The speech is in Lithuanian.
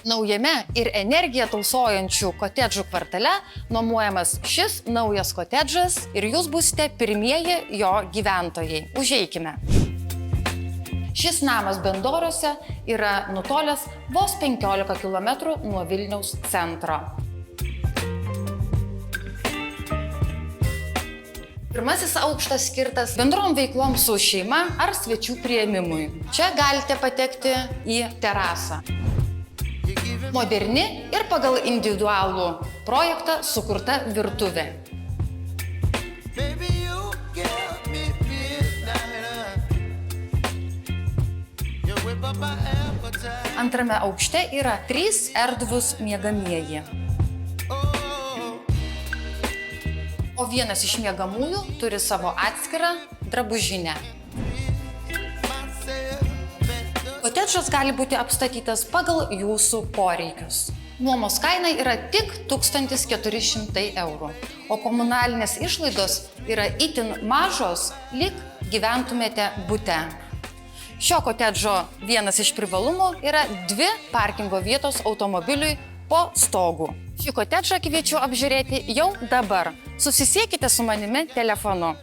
Naujame ir energiją tausojančių kotedžų kvartale nuomojamas šis naujas kotedžas ir jūs būsite pirmieji jo gyventojai. Užeikime. Šis namas Bendorose yra nutolęs vos 15 km nuo Vilniaus centro. Pirmasis aukštas skirtas bendrom veiklom su šeima ar svečių priėmimui. Čia galite patekti į terasą. Moderni ir pagal individualų projektą sukurta virtuvė. Antrame aukšte yra 3 erdvūs miegamieji. O vienas iš miegamųjų turi savo atskirą drabužinę. Kotedžas gali būti apstatytas pagal jūsų poreikius. Nuomos kaina yra tik 1400 eurų, o komunalinės išlaidos yra itin mažos, lyg gyventumėte bute. Šio kotedžo vienas iš privalumų yra 2 parkingo vietos automobiliui po stogu. Šį kotedžą kviečiu apžiūrėti jau dabar. Susisiekite su manimi telefonu